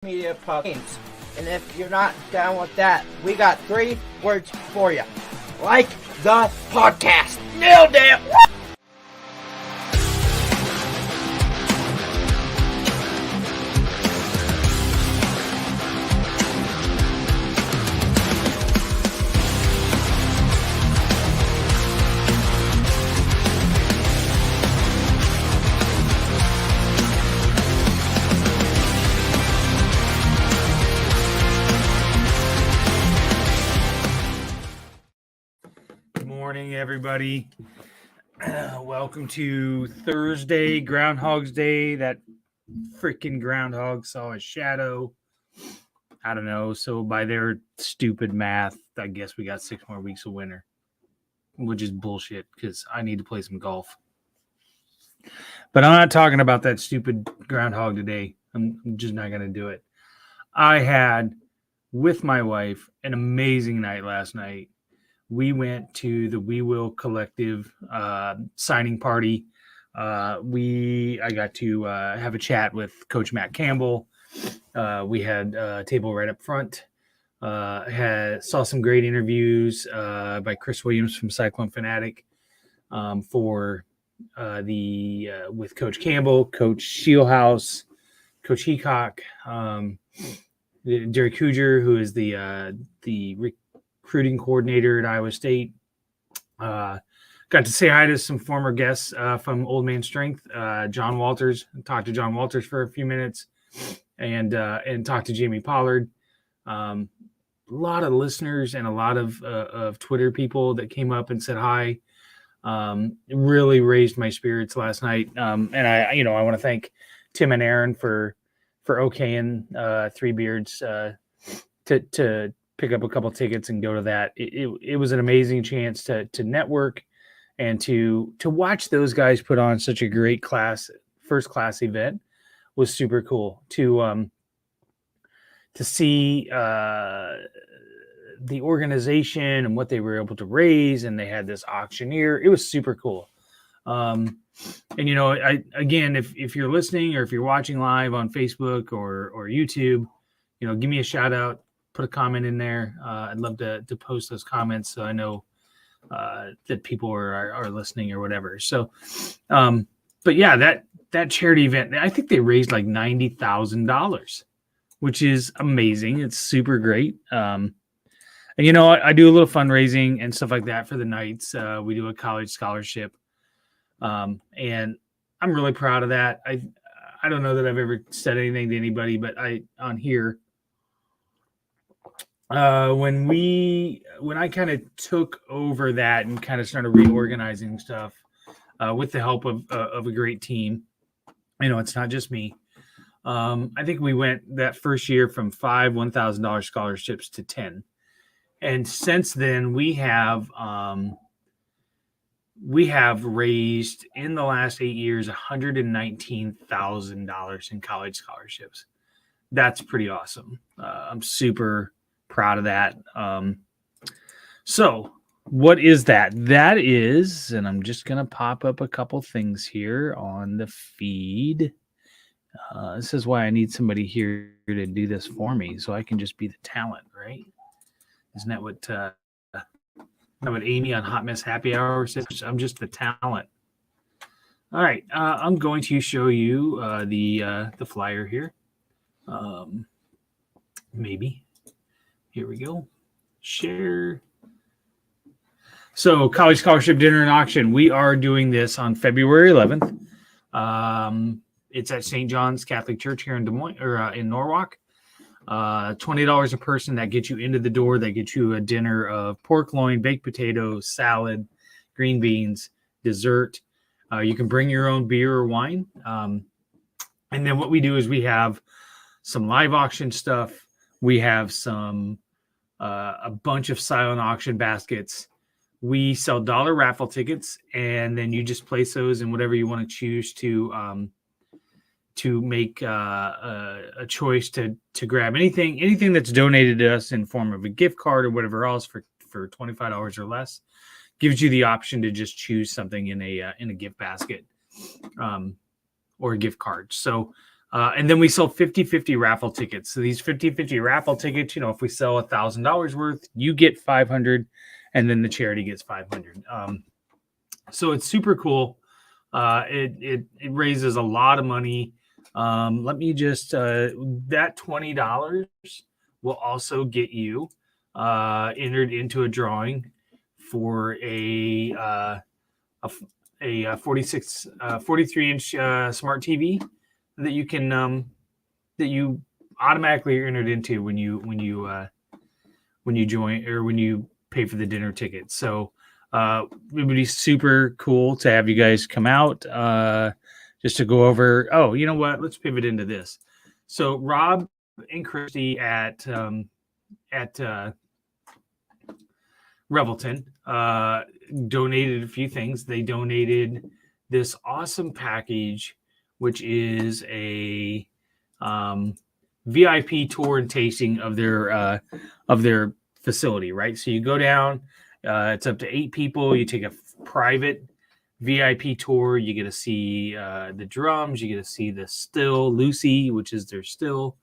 media games. And if you're not down with that, we got 3 words for you. Like the podcast. Nailed it! Morning, everybody. Welcome to Thursday, Groundhog's Day. That freaking groundhog saw a shadow. I don't know. So by their stupid math, I guess we got 6 more weeks of winter, which is bullshit because I need to play some golf. But I'm not talking about that stupid groundhog today. I'm just not going to do it. I had, with my wife, an amazing night last night. We went to the We Will Collective signing party. I got to have a chat with Coach Matt Campbell. We had a table right up front. Saw some great interviews by Chris Williams from Cyclone Fanatic with Coach Campbell, Coach Shieldhouse, Coach Heacock, Derek Huger, who is the recruiting coordinator at Iowa State. Got to say hi to some former guests from Old Man Strength. John Walters. Talked to John Walters for a few minutes, and talked to Jamie Pollard. A lot of listeners and a lot of Twitter people that came up and said hi. It really raised my spirits last night. And I want to thank Tim and Aaron for okaying Three Beards to pick up a couple tickets and go to that. It was an amazing chance to network and to watch those guys put on such a great first class event was super cool. To see the organization and what they were able to raise, and they had this auctioneer. It was super cool. And if you're listening or if you're watching live on Facebook or YouTube, give me a shout out. Put a comment in there. I'd love to post those comments so I know that people are listening or whatever. So, but yeah, that charity event, I think they raised like $90,000, which is amazing. It's super great. And I do a little fundraising and stuff like that for the nights. We do a college scholarship, and I'm really proud of that. I don't know that I've ever said anything to anybody, but on here. When I kind of took over that and kind of started reorganizing stuff with the help of a great team, it's not just me. I think we went that first year from 5 $1,000 scholarships to 10, and since then we have raised in the last 8 years $119,000 in college scholarships. That's pretty awesome. I'm super proud of that. So what is that? That is, and I'm just going to pop up a couple things here on the feed. This is why I need somebody here to do this for me, so I can just be the talent, right? Isn't that what Amy on Hot Mess Happy Hour says? I'm just the talent. All right. I'm going to show you the flyer here. Maybe. Here we go. Share. So, college scholarship dinner and auction. We are doing this on February 11th. It's at St. John's Catholic Church here in Des Moines or in Norwalk. $20 a person. That gets you into the door. That gets you a dinner of pork loin, baked potatoes, salad, green beans, dessert. You can bring your own beer or wine. And then what we do is we have some live auction stuff. We have a bunch of silent auction baskets. We sell dollar raffle tickets, and then you just place those in whatever you want to choose to make a choice to grab anything that's donated to us in form of a gift card or whatever else for $25 or less. Gives you the option to just choose something in a gift basket or a gift card. So And then we sell 50-50 raffle tickets. So these 50-50 raffle tickets, if we sell $1,000 worth, you get 500, and then the charity gets 500. So it's super cool. It raises a lot of money. Let me just that $20 will also get you entered into a drawing for a 43-inch smart TV that you can that you automatically are entered into when you join or when you pay for the dinner ticket. So it would be super cool to have you guys come out just to go over. Oh, you know what? Let's pivot into this. So Rob and Christy at Revelton donated a few things. They donated this awesome package, which is a VIP tour and tasting of their facility. Right, so you go down. It's up to 8 people. You take a private VIP tour. You get to see the drums. You get to see the still Lucy, which is their still.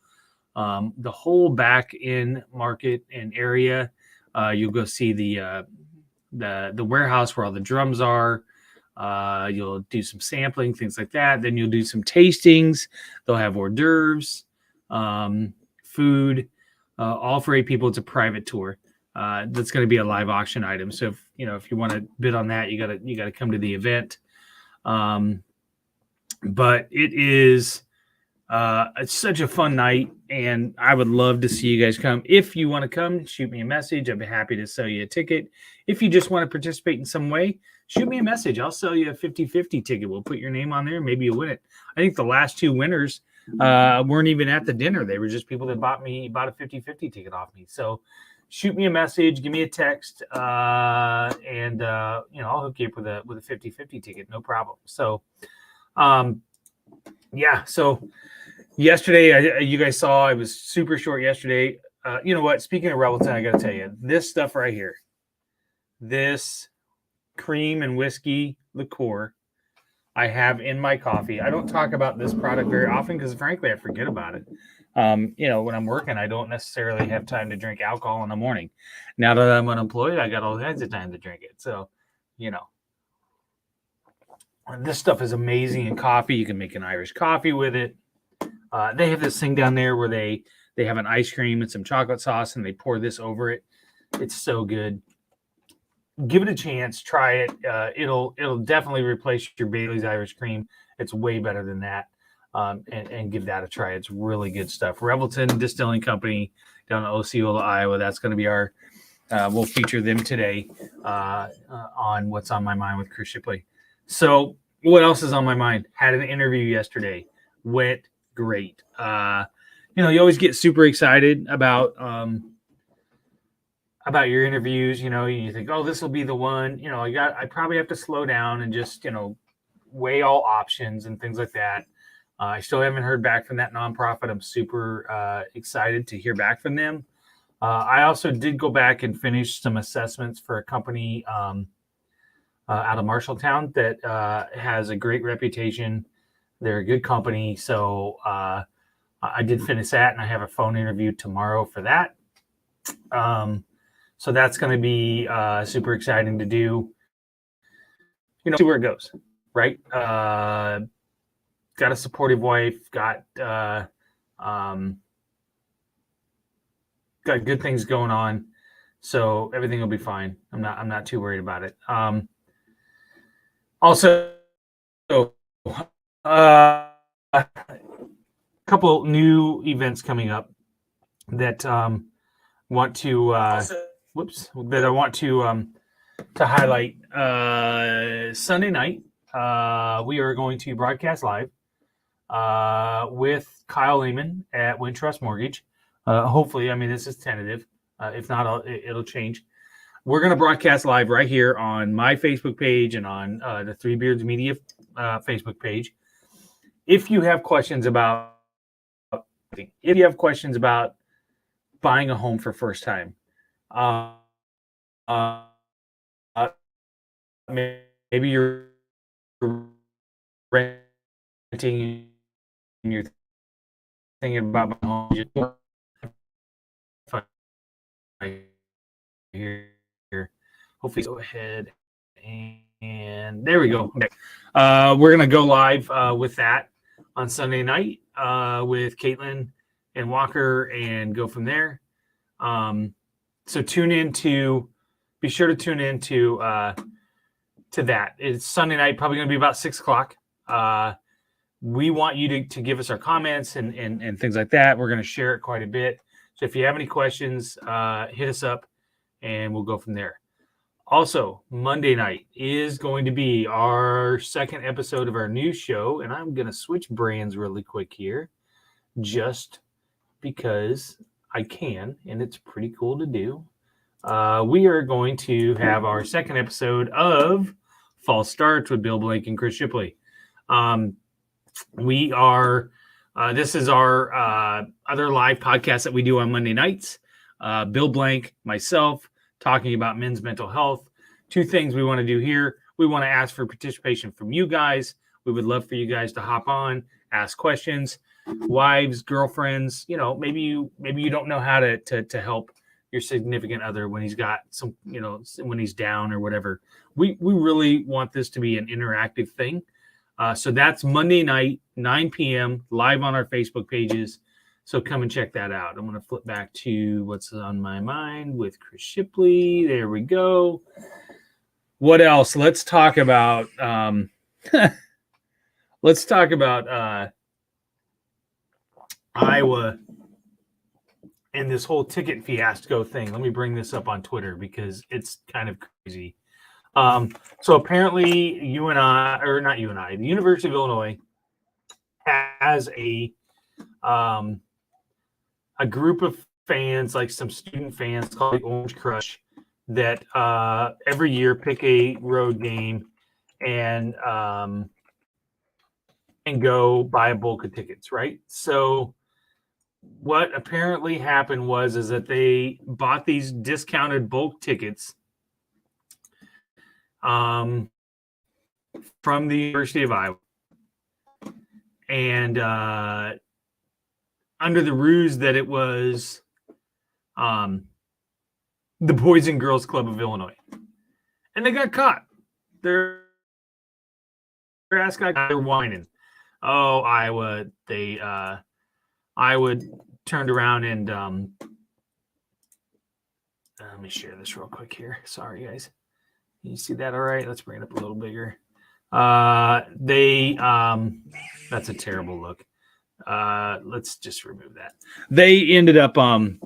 The whole back in market and area. You'll go see the warehouse where all the drums are. You'll do some sampling, things like that. Then you'll do some tastings. They'll have hors d'oeuvres, food, all for 8 people. It's a private tour. That's going to be a live auction item. So if you want to bid on that, you gotta come to the event. But it is it's such a fun night, and I would love to see you guys come. If you want to come, shoot me a message. I'd be happy to sell you a ticket. If you just want to participate in some way, shoot me a message. I'll sell you a 50-50 ticket. We'll put your name on there. Maybe you'll win it. I think the last 2 winners weren't even at the dinner. They were just people that bought a 50-50 ticket off me. So shoot me a message, give me a text, and I'll hook you up with a 50-50 ticket. No problem. So, yeah. So yesterday, you guys saw I was super short yesterday. You know what? Speaking of Revelton, I got to tell you, this stuff right here, this cream and whiskey liqueur I have in my coffee. I don't talk about this product very often because, frankly, I forget about it. When I'm working, I don't necessarily have time to drink alcohol in the morning. Now that I'm unemployed, I got all kinds of time to drink it. So, this stuff is amazing in coffee. You can make an Irish coffee with it. They have this thing down there where they have an ice cream and some chocolate sauce, and they pour this over it. It's so good. Give it a chance. Try it. It'll definitely replace your Bailey's Irish Cream. It's way better than that. And give that a try. It's really good stuff. Revelton Distilling Company down in Osceola, Iowa. That's going to be our. We'll feature them today on What's on My Mind with Chris Shipley. So what else is on my mind? Had an interview yesterday. Went great. You always get super excited about your interviews. You think, oh, this will be the one. I probably have to slow down and just weigh all options and things like that. I still haven't heard back from that nonprofit. I'm super excited to hear back from them. I also did go back and finish some assessments for a company out of Marshalltown that has a great reputation. They're a good company. So I did finish that, and I have a phone interview tomorrow for that. So that's going to be super exciting to do. See where it goes, right? Got a supportive wife, got good things going on, so everything will be fine. I'm not too worried about it. Also, a couple new events coming up that want to that I want to highlight. Sunday night, we are going to broadcast live with Kyle Lehman at Wintrust Mortgage. Hopefully, this is tentative. If not, it'll change. We're going to broadcast live right here on my Facebook page and on the Three Beards Media Facebook page. If you have questions about buying a home for first time, maybe you're renting and you're thinking about my home. Just here. Hopefully, go ahead and there we go. Okay. We're gonna go live with that on Sunday night with Caitlin and Walker and go from there. So be sure to tune in to that. It's Sunday night, probably going to be about 6:00. We want you to give us our comments and things like that. We're going to share it quite a bit. So if you have any questions, hit us up and we'll go from there. Also, Monday night is going to be our second episode of our new show, and I'm going to switch brands really quick here just because I can, and it's pretty cool to do. We are going to have our second episode of False Starts with Bill Blank and Chris Shipley. This is our other live podcast that we do on Monday nights. Bill Blank, myself, talking about men's mental health. Two things we want to do here. We want to ask for participation from you guys. We would love for you guys to hop on, ask questions. Wives, girlfriends, maybe you don't know how to help your significant other when he's got some, when he's down or whatever. We really want this to be an interactive thing. So that's Monday night, 9 p.m. live on our Facebook pages. So come and check that out. I'm going to flip back to what's on my mind with Chris Shipley. There we go. What else? Let's talk about Iowa and this whole ticket fiasco thing. Let me bring this up on Twitter because it's kind of crazy. So apparently the University of Illinois has a group of fans, like some student fans called the Orange Crush, that every year pick a road game and go buy a bulk of tickets, right? So what apparently happened is that they bought these discounted bulk tickets from the University of Iowa, and under the ruse that it was the Boys and Girls Club of Illinois, and they got caught. Their ass got they're whining. Oh, Iowa! Iowa turned around and let me share this real quick here. Sorry, guys. Can you see that all right? Let's bring it up a little bigger. That's a terrible look. Let's just remove that. They ended up having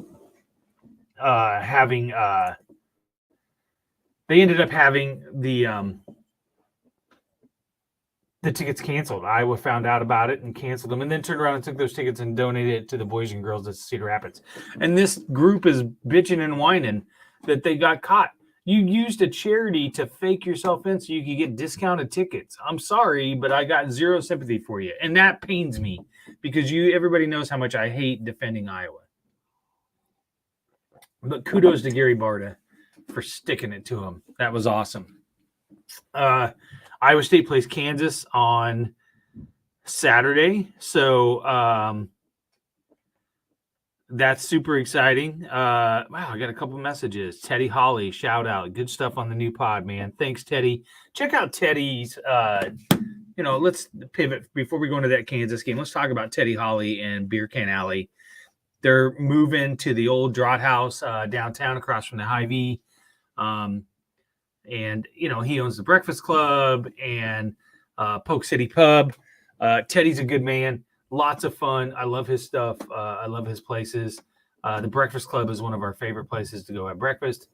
the tickets canceled. Iowa found out about it and canceled them, and then turned around and took those tickets and donated it to the Boys and Girls at Cedar Rapids. And this group is bitching and whining that they got caught. You used a charity to fake yourself in so you could get discounted tickets. I'm sorry, but I got zero sympathy for you. And that pains me because everybody knows how much I hate defending Iowa. But kudos to Gary Barta for sticking it to him. That was awesome. Iowa State plays Kansas on Saturday. So that's super exciting. Wow, I got a couple messages. Teddy Holly, shout out. Good stuff on the new pod, man. Thanks, Teddy. Check out Teddy's, let's pivot before we go into that Kansas game. Let's talk about Teddy Holly and Beer Can Alley. They're moving to the old Draught House downtown across from the Hy-Vee. And, he owns the Breakfast Club and Polk City Pub. Teddy's a good man. Lots of fun. I love his stuff. I love his places. The Breakfast Club is one of our favorite places to go have breakfast.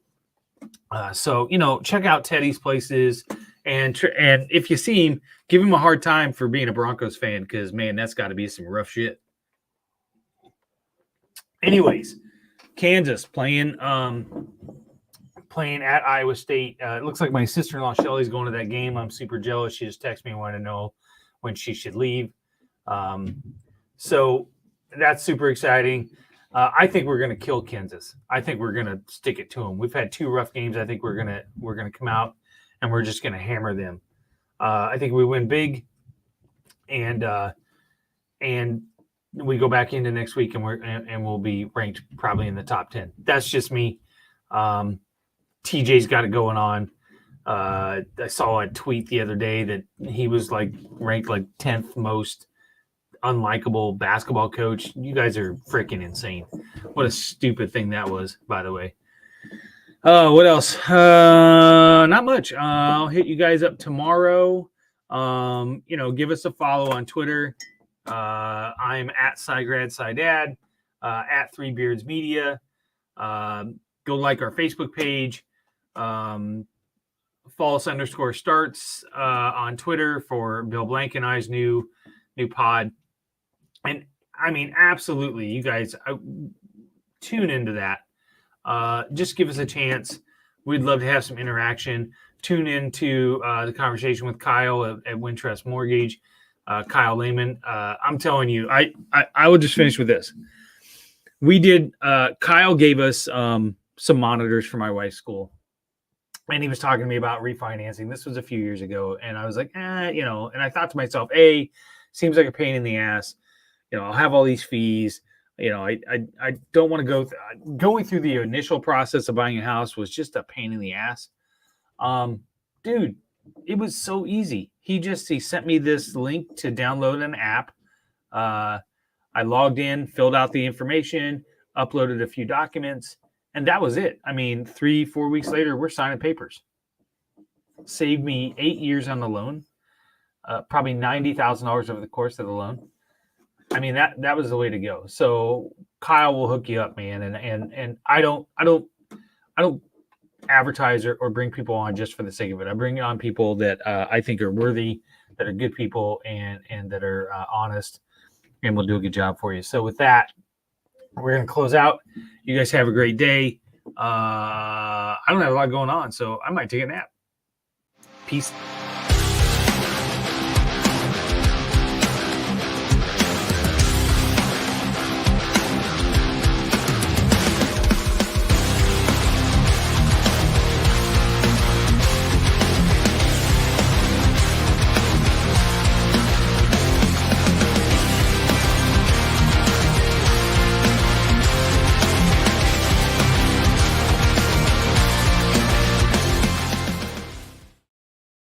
So check out Teddy's places. And if you see him, give him a hard time for being a Broncos fan because, man, that's got to be some rough shit. Anyways, Kansas playing at Iowa State. It looks like my sister-in-law Shelly's going to that game. I'm super jealous. She just texted me and wanted to know when she should leave. So that's super exciting. I think we're going to kill Kansas. I think we're going to stick it to them. We've had two rough games. I think we're going to come out and we're just going to hammer them. I think we win big, and we go back into next week and we'll be ranked probably in the top 10. That's just me. TJ's got it going on. I saw a tweet the other day that he was like ranked like 10th most unlikable basketball coach. You guys are freaking insane. What a stupid thing that was, by the way. What else? Not much. I'll hit you guys up tomorrow. Give us a follow on Twitter. I'm at SciGradSciDad, at Three Beards Media. Go like our Facebook page. False_starts on Twitter for Bill Blank and I's new pod. And I mean, absolutely, you guys tune into that. Just give us a chance. We'd love to have some interaction. Tune into the conversation with Kyle at Wintrust Mortgage, Kyle Lehman. I'm telling you, I will just finish with this. We did. Kyle gave us some monitors for my wife's school, and he was talking to me about refinancing. This was a few years ago, and I was like, and I thought to myself, seems like a pain in the ass. I'll have all these fees. I don't want to go going through the initial process of buying a house was just a pain in the ass. Dude, it was so easy. He sent me this link to download an app. I logged in, filled out the information, uploaded a few documents, and that was it. I mean, 3-4 weeks later, we're signing papers. Saved me 8 years on the loan, probably $90,000 over the course of the loan. I mean, that was the way to go. So Kyle will hook you up, man. And I don't advertise or bring people on just for the sake of it. I bring on people that I think are worthy, that are good people, and that are honest, and we'll do a good job for you. So with that, we're going to close out. You guys have a great day. I don't have a lot going on, so I might take a nap. Peace.